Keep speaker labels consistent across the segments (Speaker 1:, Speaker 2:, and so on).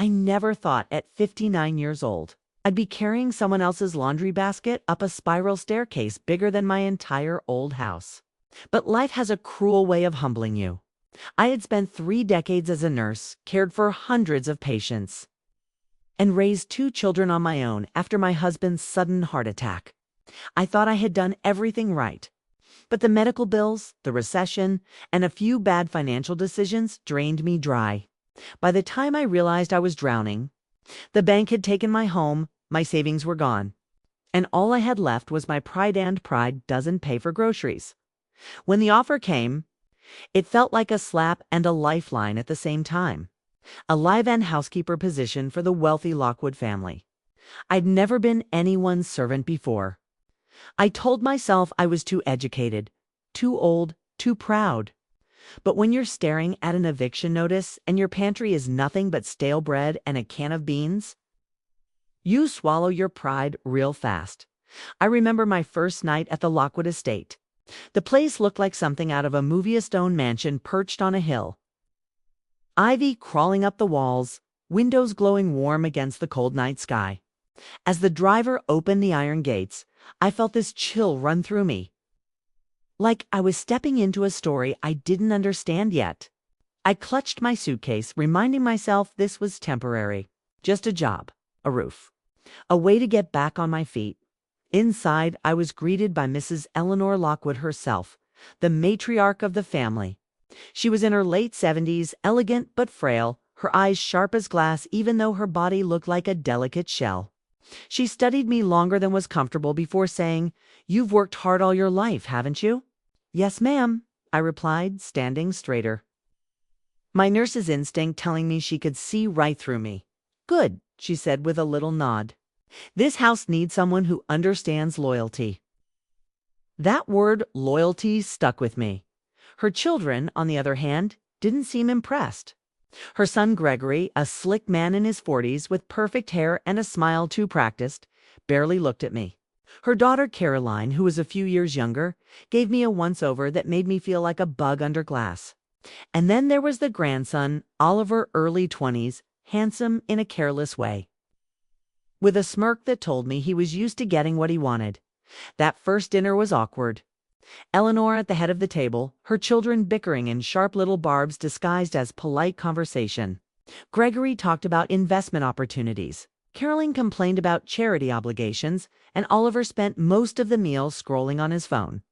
Speaker 1: I never thought at 59 years old I'd be carrying someone else's laundry basket up a spiral staircase bigger than my entire old house. But life has a cruel way of humbling you. I had spent 3 decades as a nurse, cared for hundreds of patients, and raised 2 children on my own after my husband's sudden heart attack. I thought I had done everything right. But the medical bills, the recession, and a few bad financial decisions drained me dry. By the time I realized I was drowning, the bank had taken my home, my savings were gone, and all I had left was my pride, and pride doesn't pay for groceries. When the offer came, it felt like a slap and a lifeline at the same time. A live-in housekeeper position for the wealthy Lockwood family. I'd never been anyone's servant before. I told myself I was too educated, too old, too proud. But when you're staring at an eviction notice and your pantry is nothing but stale bread and a can of beans, you swallow your pride real fast. I remember my first night at the Lockwood estate. The place looked like something out of a movie-stone mansion perched on a hill. Ivy crawling up the walls, windows glowing warm against the cold night sky. As the driver opened the iron gates, I felt this chill run through me. Like I was stepping into a story I didn't understand yet. I clutched my suitcase, reminding myself this was temporary. Just a job, a roof, a way to get back on my feet. Inside, I was greeted by Mrs. Eleanor Lockwood herself, the matriarch of the family. She was in her late 70s, elegant but frail, her eyes sharp as glass even though her body looked like a delicate shell. She studied me longer than was comfortable before saying, "You've worked hard all your life, haven't you?" "Yes, ma'am," I replied, standing straighter. My nurse's instinct telling me she could see right through me. "Good," she said with a little nod. "This house needs someone who understands loyalty." That word, loyalty, stuck with me. Her children, on the other hand, didn't seem impressed. Her son Gregory, a slick man in his 40s with perfect hair and a smile too practiced, barely looked at me. Her daughter Caroline, who was a few years younger, gave me a once-over that made me feel like a bug under glass. And then there was the grandson, Oliver, early 20s, handsome in a careless way, with a smirk that told me he was used to getting what he wanted. That first dinner was awkward. Eleanor at the head of the table, her children bickering in sharp little barbs disguised as polite conversation. Gregory talked about investment opportunities. Caroline complained about charity obligations, and Oliver spent most of the meal scrolling on his phone.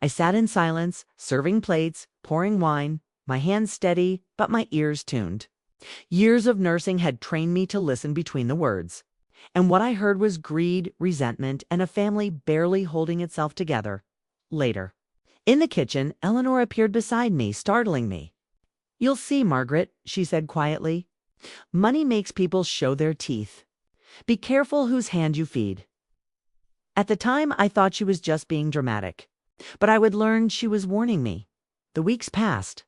Speaker 1: I sat in silence, serving plates, pouring wine, my hands steady, but my ears tuned. Years of nursing had trained me to listen between the words. And what I heard was greed, resentment, and a family barely holding itself together. Later, in the kitchen, Eleanor appeared beside me, startling me. "You'll see, Margaret," she said quietly. "Money makes people show their teeth. Be careful whose hand you feed." At the time, I thought she was just being dramatic, but I would learn she was warning me. The weeks passed.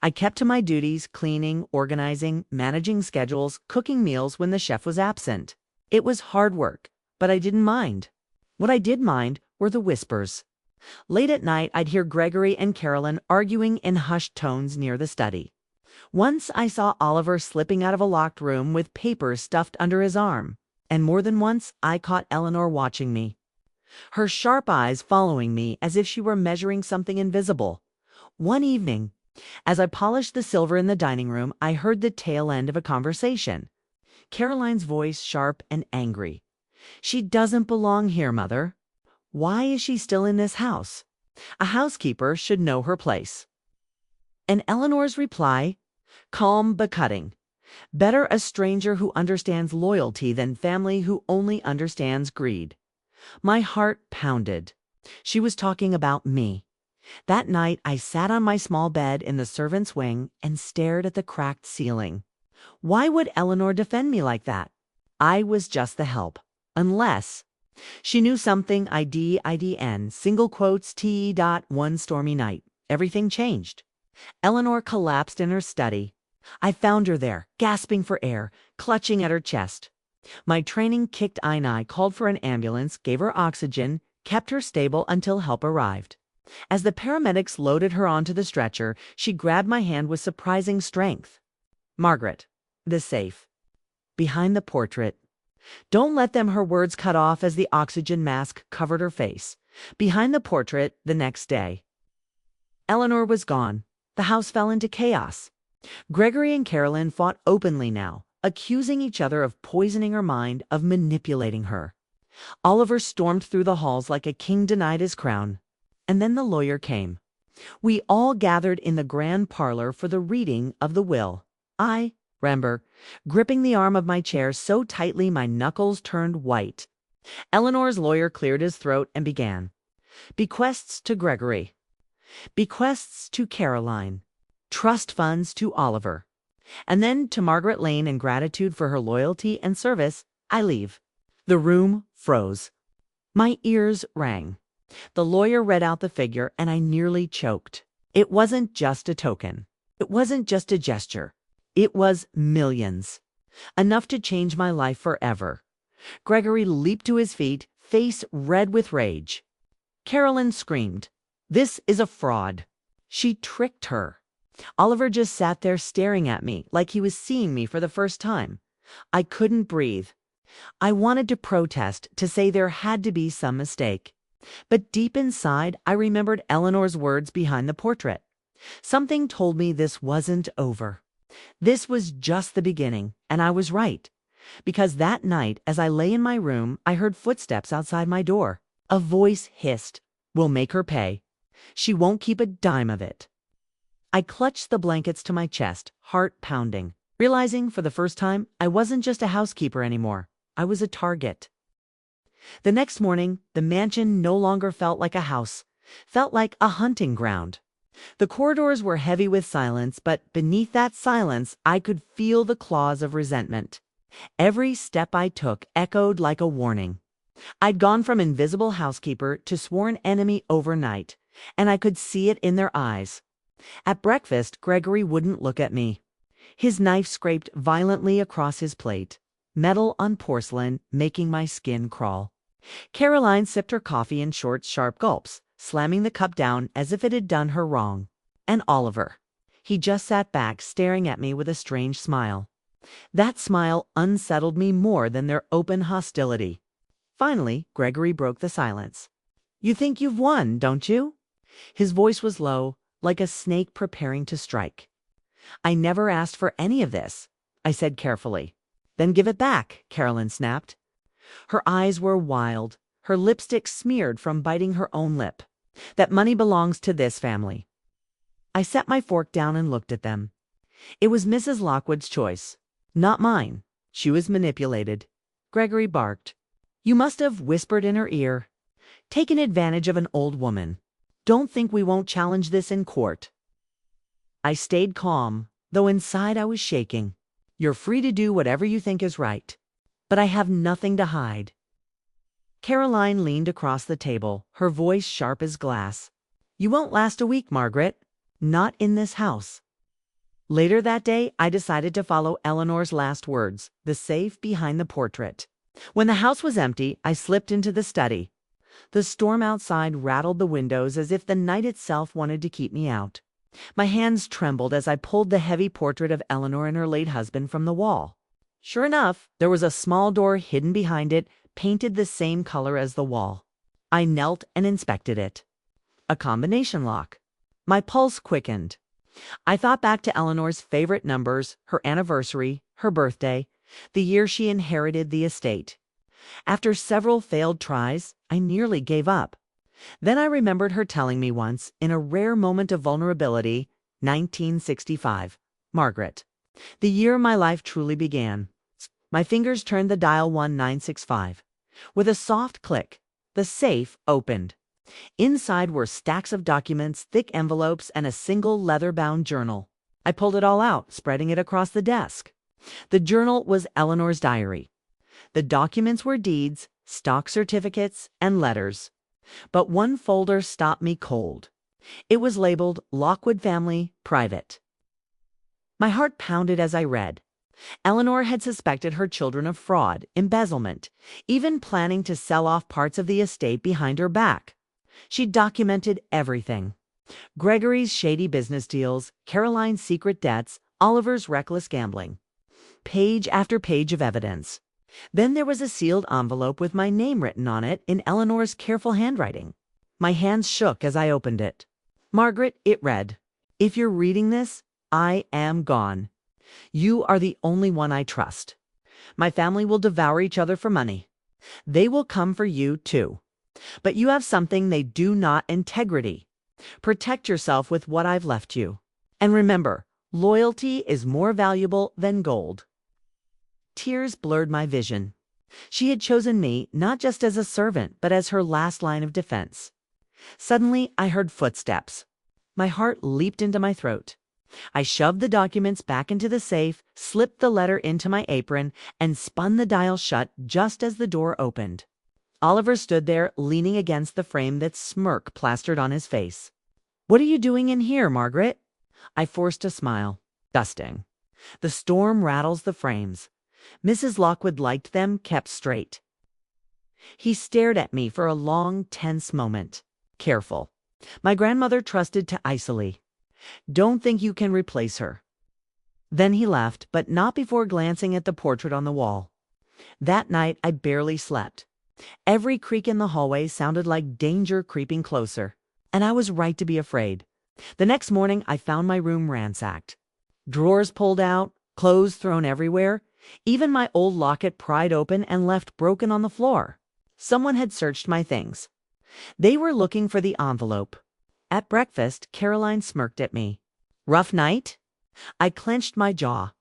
Speaker 1: I kept to my duties, cleaning, organizing, managing schedules, cooking meals when the chef was absent. It was hard work, but I didn't mind. What I did mind were the whispers. Late at night, I'd hear Gregory and Carolyn arguing in hushed tones near the study. Once I saw Oliver slipping out of a locked room with papers stuffed under his arm, and more than once I caught Eleanor watching me, her sharp eyes following me as if she were measuring something invisible. One evening, as I polished the silver in the dining room, I heard the tail end of a conversation. Caroline's voice sharp and angry. "She doesn't belong here, Mother. Why is she still in this house? A housekeeper should know her place." And Eleanor's reply, calm but cutting. "Better a stranger who understands loyalty than family who only understands greed." My heart pounded. She was talking about me. That night, I sat on my small bed in the servants' wing and stared at the cracked ceiling. Why would Eleanor defend me like that? I was just the help. Unless she knew something IDN, single quotes T. One stormy night. Everything changed. Eleanor collapsed in her study. I found her there, gasping for air, clutching at her chest. My training kicked I called for an ambulance, gave her oxygen, kept her stable until help arrived. As the paramedics loaded her onto the stretcher, she grabbed my hand with surprising strength. "Margaret, the safe." behind the portrait. Don't let them, her words cut off as the oxygen mask covered her face. Behind the portrait the next day. Eleanor was gone. The house fell into chaos. Gregory and Carolyn fought openly now, accusing each other of poisoning her mind, of manipulating her. Oliver stormed through the halls like a king denied his crown. And then the lawyer came. We all gathered in the grand parlor for the reading of the will. I remember gripping the arm of my chair so tightly my knuckles turned white. Eleanor's lawyer cleared his throat and began. Bequests to Gregory. Bequests to Caroline. Trust funds to Oliver. And then to Margaret Lane, in gratitude for her loyalty and service, I leave. The room froze. My ears rang. The lawyer read out the figure and I nearly choked. It wasn't just a token. It wasn't just a gesture. It was millions. Enough to change my life forever. Gregory leaped to his feet, face red with rage. Carolyn screamed. This is a fraud. She tricked her. Oliver just sat there staring at me like he was seeing me for the first time. I couldn't breathe. I wanted to protest, to say there had to be some mistake. But deep inside, I remembered Eleanor's words behind the portrait. Something told me this wasn't over. This was just the beginning, and I was right. Because that night, as I lay in my room, I heard footsteps outside my door. A voice hissed, "We'll make her pay. She won't keep a dime of it." I clutched the blankets to my chest, heart pounding, realizing for the first time I wasn't just a housekeeper anymore. I was a target. The next morning, the mansion no longer felt like a house, felt like a hunting ground. The corridors were heavy with silence, but beneath that silence, I could feel the claws of resentment. Every step I took echoed like a warning. I'd gone from invisible housekeeper to sworn enemy overnight, and I could see it in their eyes. At breakfast, Gregory wouldn't look at me. His knife scraped violently across his plate, metal on porcelain, making my skin crawl. Caroline sipped her coffee in short, sharp gulps, slamming the cup down as if it had done her wrong. And Oliver. He just sat back, staring at me with a strange smile. That smile unsettled me more than their open hostility. Finally, Gregory broke the silence. "You think you've won, don't you?" His voice was low, like a snake preparing to strike. "I never asked for any of this," I said carefully. "Then give it back," Carolyn snapped. Her eyes were wild, her lipstick smeared from biting her own lip. "That money belongs to this family." I set my fork down and looked at them. It was Mrs. Lockwood's choice, not mine. She was manipulated. Gregory barked. "You must have whispered in her ear. Taken advantage of an old woman. Don't think we won't challenge this in court." I stayed calm, though inside I was shaking. "You're free to do whatever you think is right. But I have nothing to hide." Caroline leaned across the table, her voice sharp as glass. "You won't last a week, Margaret. Not in this house." Later that day, I decided to follow Eleanor's last words, the safe behind the portrait. When the house was empty, I slipped into the study. The storm outside rattled the windows as if the night itself wanted to keep me out. My hands trembled as I pulled the heavy portrait of Eleanor and her late husband from the wall. Sure enough, there was a small door hidden behind it, painted the same color as the wall. I knelt and inspected it. A combination lock. My pulse quickened. I thought back to Eleanor's favorite numbers, her anniversary, her birthday, the year she inherited the estate. After several failed tries, I nearly gave up. Then I remembered her telling me once, in a rare moment of vulnerability, 1965, Margaret, the year my life truly began. My fingers turned the dial 1965. With a soft click, the safe opened. Inside were stacks of documents, thick envelopes, and a single leather-bound journal. I pulled it all out, spreading it across the desk. The journal was Eleanor's diary. The documents were deeds, stock certificates, and letters. But one folder stopped me cold. It was labeled Lockwood Family, Private. My heart pounded as I read. Eleanor had suspected her children of fraud, embezzlement, even planning to sell off parts of the estate behind her back. She documented everything. Gregory's shady business deals, Caroline's secret debts, Oliver's reckless gambling. Page after page of evidence. Then there was a sealed envelope with my name written on it in Eleanor's careful handwriting. My hands shook as I opened it. Margaret, it read, "If you're reading this, I am gone. You are the only one I trust. My family will devour each other for money. They will come for you too. But you have something they do not: integrity. Protect yourself with what I've left you. And remember, loyalty is more valuable than gold." Tears blurred my vision. She had chosen me not just as a servant, but as her last line of defense. Suddenly, I heard footsteps. My heart leaped into my throat. I shoved the documents back into the safe, slipped the letter into my apron, and spun the dial shut just as the door opened. Oliver stood there, leaning against the frame, that smirk plastered on his face. "What are you doing in here, Margaret?" I forced a smile. "Dusting. The storm rattles the frames. Mrs. Lockwood liked them kept straight." He stared at me for a long, tense moment. "Careful. My grandmother trusted to Isolde. Don't think you can replace her." Then he left, but not before glancing at the portrait on the wall. That night I barely slept. Every creak in the hallway sounded like danger creeping closer, and I was right to be afraid. The next morning I found my room ransacked. Drawers pulled out, clothes thrown everywhere, even my old locket pried open and left broken on the floor. Someone had searched my things. They were looking for the envelope. At breakfast, Caroline smirked at me. "Rough night?" I clenched my jaw.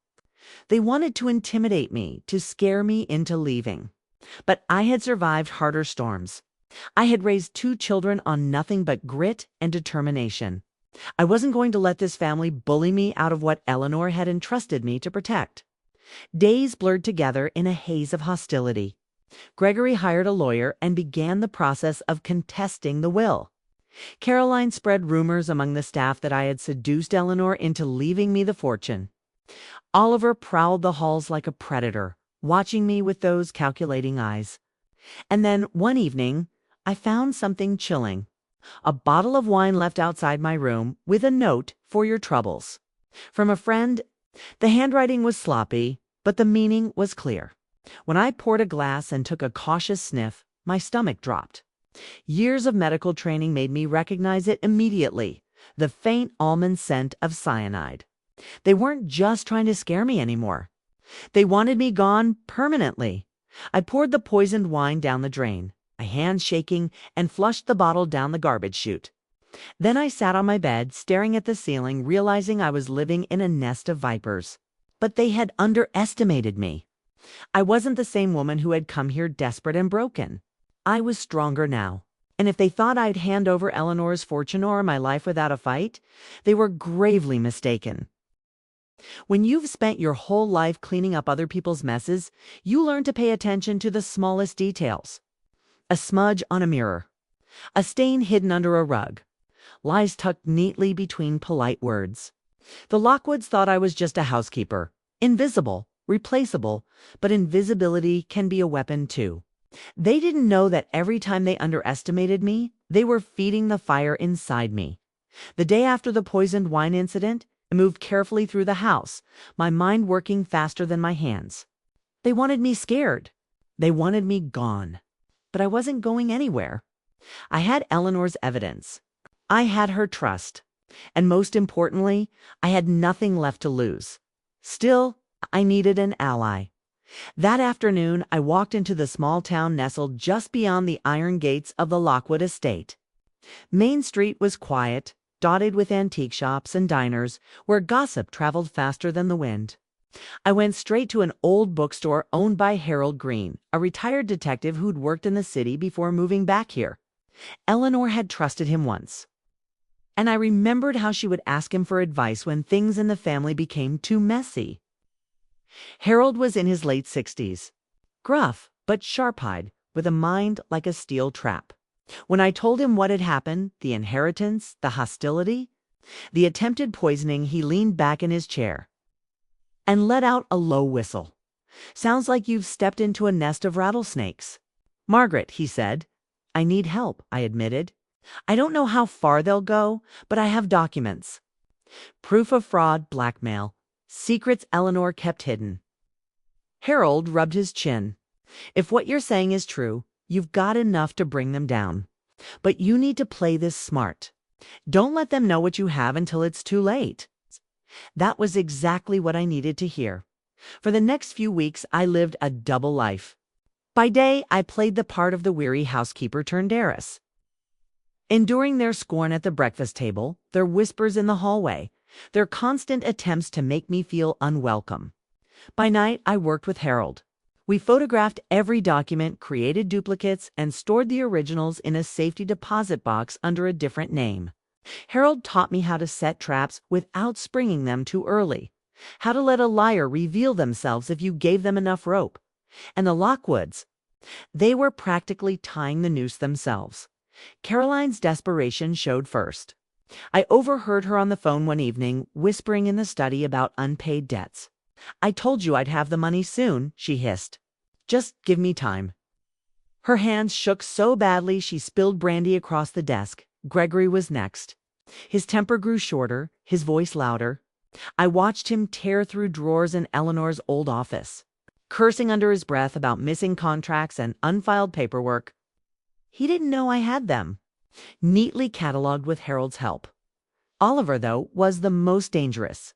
Speaker 1: They wanted to intimidate me, to scare me into leaving. But I had survived harder storms. I had raised 2 children on nothing but grit and determination. I wasn't going to let this family bully me out of what Eleanor had entrusted me to protect. Days blurred together in a haze of hostility. Gregory hired a lawyer and began the process of contesting the will. Caroline spread rumors among the staff that I had seduced Eleanor into leaving me the fortune. Oliver prowled the halls like a predator, watching me with those calculating eyes. And then, one evening, I found something chilling. A bottle of wine left outside my room with a note for your troubles. From a friend. The handwriting was sloppy, but the meaning was clear. When I poured a glass and took a cautious sniff, my stomach dropped. Years of medical training made me recognize it immediately: the faint almond scent of cyanide. They weren't just trying to scare me anymore. They wanted me gone permanently. I poured the poisoned wine down the drain, my hands shaking, and flushed the bottle down the garbage chute. Then I sat on my bed, staring at the ceiling, realizing I was living in a nest of vipers. But they had underestimated me. I wasn't the same woman who had come here desperate and broken. I was stronger now. And if they thought I'd hand over Eleanor's fortune or my life without a fight, they were gravely mistaken. When you've spent your whole life cleaning up other people's messes, you learn to pay attention to the smallest details. A smudge on a mirror. A stain hidden under a rug. Lies tucked neatly between polite words. The Lockwoods thought I was just a housekeeper. Invisible, replaceable, but invisibility can be a weapon too. They didn't know that every time they underestimated me, they were feeding the fire inside me. The day after the poisoned wine incident, I moved carefully through the house, my mind working faster than my hands. They wanted me scared. They wanted me gone. But I wasn't going anywhere. I had Eleanor's evidence. I had her trust. And most importantly, I had nothing left to lose. Still, I needed an ally. That afternoon, I walked into the small town nestled just beyond the iron gates of the Lockwood estate. Main Street was quiet, dotted with antique shops and diners where gossip traveled faster than the wind. I went straight to an old bookstore owned by Harold Green, a retired detective who'd worked in the city before moving back here. Eleanor had trusted him once. And I remembered how she would ask him for advice when things in the family became too messy. Harold was in his late 60s, gruff but sharp-eyed, with a mind like a steel trap. When I told him what had happened, the inheritance, the hostility, the attempted poisoning, he leaned back in his chair and let out a low whistle. "Sounds like you've stepped into a nest of rattlesnakes." "Margaret," he said. "I need help," I admitted. "I don't know how far they'll go, but I have documents. Proof of fraud, blackmail, secrets Eleanor kept hidden. Harold rubbed his chin. If what you're saying is true, you've got enough to bring them down. But you need to play this smart. Don't let them know what you have until it's too late. That was exactly what I needed to hear. For the next few weeks, I lived a double life. By day, I played the part of the weary housekeeper turned heiress. Enduring their scorn at the breakfast table, their whispers in the hallway, their constant attempts to make me feel unwelcome. By night, I worked with Harold. We photographed every document, created duplicates, and stored the originals in a safety deposit box under a different name. Harold taught me how to set traps without springing them too early, how to let a liar reveal themselves if you gave them enough rope. And the Lockwoods, they were practically tying the noose themselves. Caroline's desperation showed first. I overheard her on the phone one evening, whispering in the study about unpaid debts. "I told you I'd have the money soon," she hissed. "Just give me time." Her hands shook so badly she spilled brandy across the desk. Gregory was next. His temper grew shorter, his voice louder. I watched him tear through drawers in Eleanor's old office, cursing under his breath about missing contracts and unfiled paperwork. He didn't know I had them, neatly cataloged with Harold's help. Oliver, though, was the most dangerous.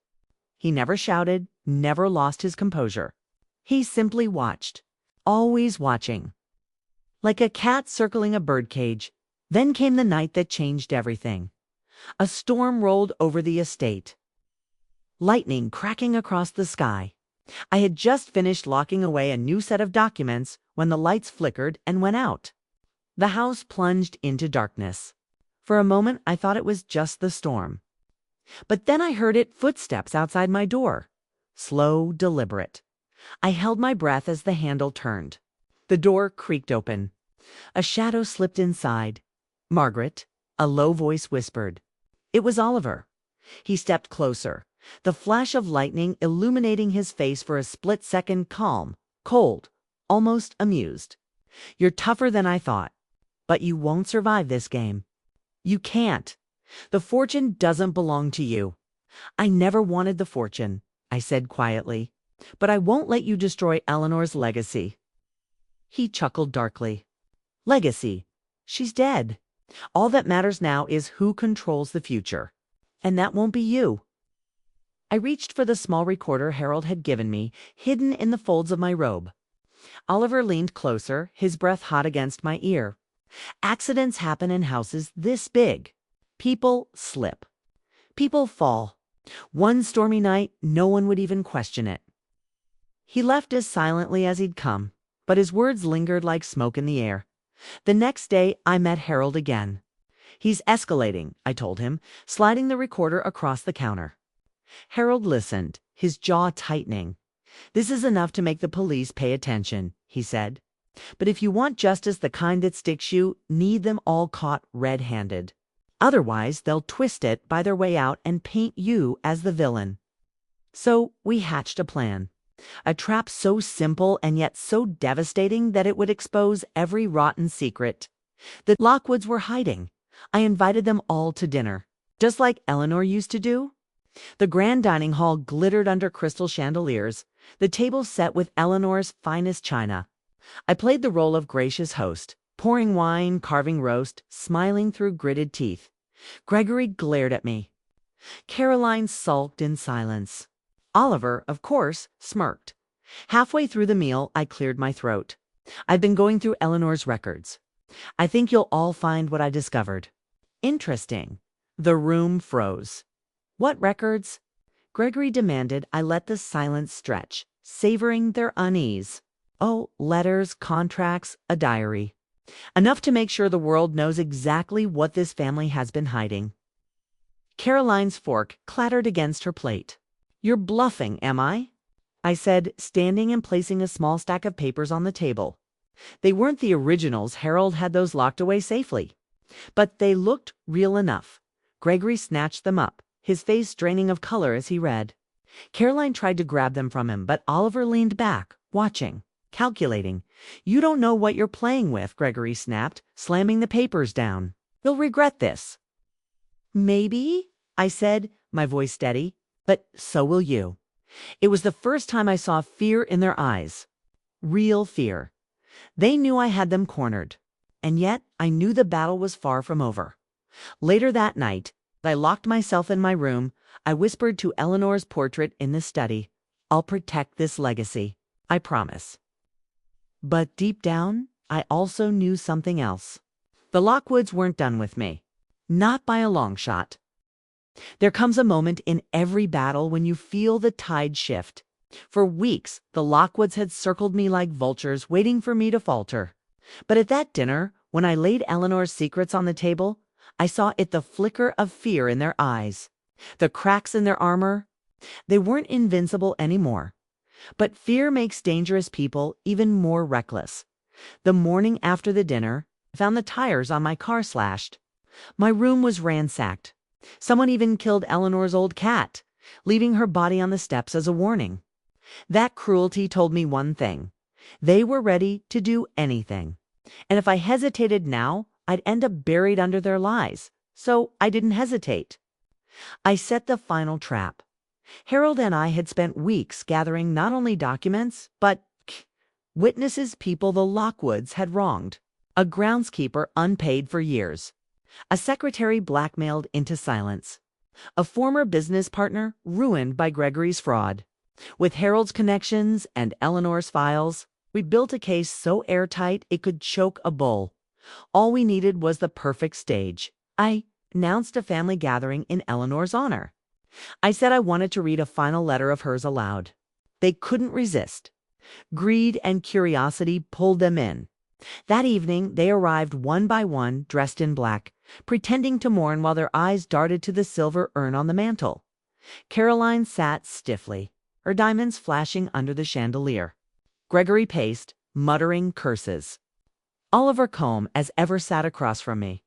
Speaker 1: He never shouted, never lost his composure. He simply watched, always watching. Like a cat circling a birdcage. Then came the night that changed everything. A storm rolled over the estate, lightning cracking across the sky. I had just finished locking away a new set of documents when the lights flickered and went out. The house plunged into darkness. For a moment, I thought it was just the storm. But then I heard footsteps outside my door. Slow, deliberate. I held my breath as the handle turned. The door creaked open. A shadow slipped inside. "Margaret," a low voice whispered. It was Oliver. He stepped closer, the flash of lightning illuminating his face for a split second, calm, cold, almost amused. "You're tougher than I thought. But you won't survive this game. You can't. The fortune doesn't belong to you." "I never wanted the fortune," I said quietly. "But I won't let you destroy Eleanor's legacy." He chuckled darkly. "Legacy? She's dead. All that matters now is who controls the future. And that won't be you." I reached for the small recorder Harold had given me, hidden in the folds of my robe. Oliver leaned closer, his breath hot against my ear. "Accidents happen in houses this big. People slip. People fall. One stormy night, no one would even question it." He left as silently as he'd come, but his words lingered like smoke in the air. The next day, I met Harold again. "He's escalating," I told him, sliding the recorder across the counter. Harold listened, his jaw tightening. "This is enough to make the police pay attention," he said. "But if you want justice, the kind that sticks, you need them all caught red-handed. Otherwise, they'll twist it, buy their way out, and paint you as the villain." So we hatched a plan. A trap so simple and yet so devastating that it would expose every rotten secret. The Lockwoods were hiding. I invited them all to dinner, just like Eleanor used to do. The grand dining hall glittered under crystal chandeliers, the table set with Eleanor's finest china. I played the role of gracious host, pouring wine, carving roast, smiling through gritted teeth. Gregory glared at me. Caroline sulked in silence. Oliver, of course, smirked. Halfway through the meal, I cleared my throat. "I've been going through Eleanor's records. I think you'll all find what I discovered." "Interesting." The room froze. "What records?" Gregory demanded. I let the silence stretch, savoring their unease. "Oh, letters, contracts, a diary. Enough to make sure the world knows exactly what this family has been hiding." Caroline's fork clattered against her plate. "You're bluffing, am I?" I said, standing and placing a small stack of papers on the table. They weren't the originals. Harold had those locked away safely. But they looked real enough. Gregory snatched them up, his face draining of color as he read. Caroline tried to grab them from him, but Oliver leaned back, watching, calculating. "You don't know what you're playing with," Gregory snapped, slamming the papers down. "You'll regret this." "Maybe," I said, my voice steady. "But so will you. It was the first time I saw fear in their eyes. Real fear. They knew I had them cornered. And yet, I knew the battle was far from over. Later that night, I locked myself in my room. I whispered to Eleanor's portrait in the study, "I'll protect this legacy. I promise." But deep down, I also knew something else. The Lockwoods weren't done with me. Not by a long shot. There comes a moment in every battle when you feel the tide shift. For weeks, the Lockwoods had circled me like vultures, waiting for me to falter. But at that dinner, when I laid Eleanor's secrets on the table, I saw the flicker of fear in their eyes. The cracks in their armor. They weren't invincible anymore. But fear makes dangerous people even more reckless. The morning after the dinner, I found the tires on my car slashed. My room was ransacked. Someone even killed Eleanor's old cat, leaving her body on the steps as a warning. That cruelty told me one thing. They were ready to do anything. And if I hesitated now, I'd end up buried under their lies. So I didn't hesitate. I set the final trap. Harold and I had spent weeks gathering not only documents, but witnesses, people the Lockwoods had wronged. A groundskeeper unpaid for years. A secretary blackmailed into silence. A former business partner ruined by Gregory's fraud. With Harold's connections and Eleanor's files, we built a case so airtight it could choke a bull. All we needed was the perfect stage. I announced a family gathering in Eleanor's honor. I said I wanted to read a final letter of hers aloud. They couldn't resist. Greed and curiosity pulled them in. That evening, they arrived one by one, dressed in black, pretending to mourn while their eyes darted to the silver urn on the mantel. Caroline sat stiffly, her diamonds flashing under the chandelier. Gregory paced, muttering curses. Oliver Combe as ever sat across from me.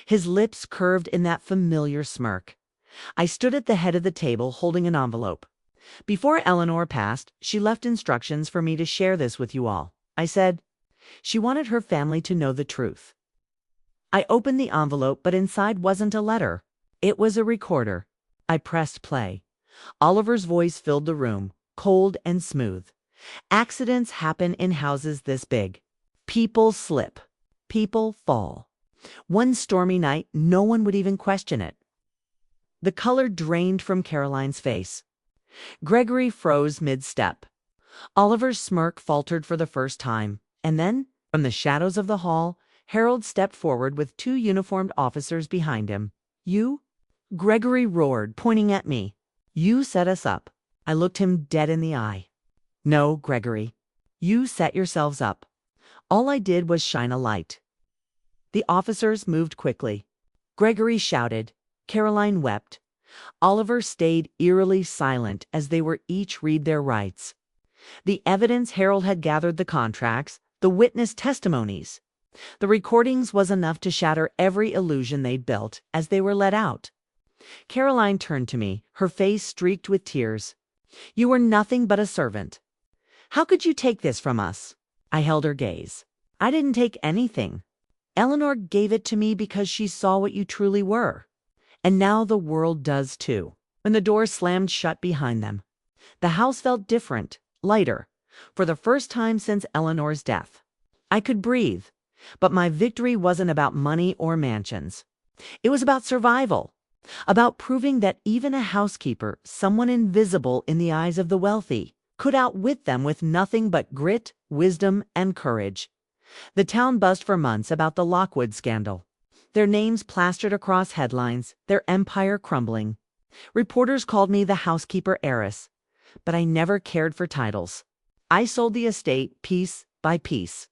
Speaker 1: His lips curved in that familiar smirk. I stood at the head of the table holding an envelope. Before Eleanor passed, she left instructions for me to share this with you all. I said, she wanted her family to know the truth. I opened the envelope, but inside wasn't a letter. It was a recorder. I pressed play. Oliver's voice filled the room, cold and smooth. Accidents happen in houses this big. People slip. People fall. One stormy night, no one would even question it. The color drained from Caroline's face. Gregory froze mid-step. Oliver's smirk faltered for the first time, and then, from the shadows of the hall, Harold stepped forward with two uniformed officers behind him. "You?" Gregory roared, pointing at me. "You set us up." I looked him dead in the eye. "No, Gregory. You set yourselves up. All I did was shine a light." The officers moved quickly. Gregory shouted. Caroline wept. Oliver stayed eerily silent as they were each read their rights. The evidence Harold had gathered, the contracts, the witness testimonies. The recordings was enough to shatter every illusion they'd built as they were let out. Caroline turned to me, her face streaked with tears. "You were nothing but a servant. How could you take this from us?" I held her gaze. "I didn't take anything. Eleanor gave it to me because she saw what you truly were. And now the world does too." When the door slammed shut behind them, the house felt different, lighter, for the first time since Eleanor's death. I could breathe, but my victory wasn't about money or mansions. It was about survival, about proving that even a housekeeper, someone invisible in the eyes of the wealthy, could outwit them with nothing but grit, wisdom, and courage. The town buzzed for months about the Lockwood scandal. Their names plastered across headlines, their empire crumbling. Reporters called me the housekeeper heiress, but I never cared for titles. I sold the estate piece by piece,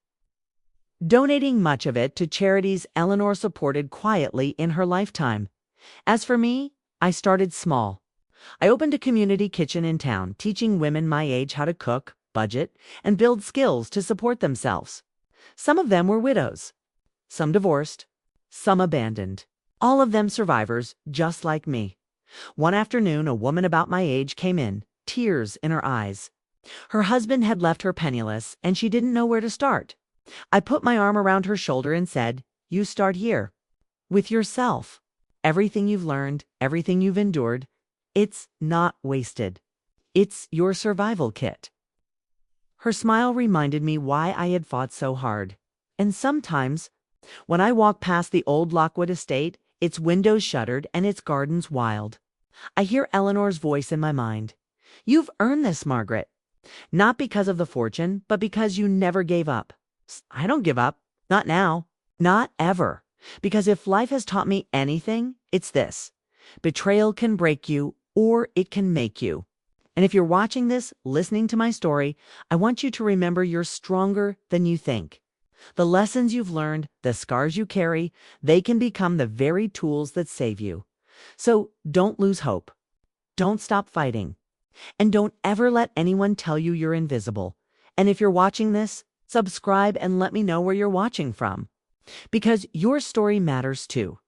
Speaker 1: donating much of it to charities Eleanor supported quietly in her lifetime. As for me, I started small. I opened a community kitchen in town, teaching women my age how to cook, budget, and build skills to support themselves. Some of them were widows, some divorced, some abandoned. All of them survivors, just like me. One afternoon, a woman about my age came in, tears in her eyes. Her husband had left her penniless, and she didn't know where to start. I put my arm around her shoulder and said, "You start here, with yourself. Everything you've learned, everything you've endured, it's not wasted. It's your survival kit. Her smile reminded me why I had fought so hard. And sometimes, when I walk past the old Lockwood estate, its windows shuttered and its gardens wild, I hear Eleanor's voice in my mind. You've earned this, Margaret. Not because of the fortune, but because you never gave up. I don't give up. Not now. Not ever. Because if life has taught me anything, it's this. Betrayal can break you, or it can make you. And if you're watching this, listening to my story, I want you to remember you're stronger than you think. The lessons you've learned, the scars you carry, they can become the very tools that save you. So don't lose hope. Don't stop fighting. And don't ever let anyone tell you you're invisible. And if you're watching this, subscribe and let me know where you're watching from. Because your story matters too.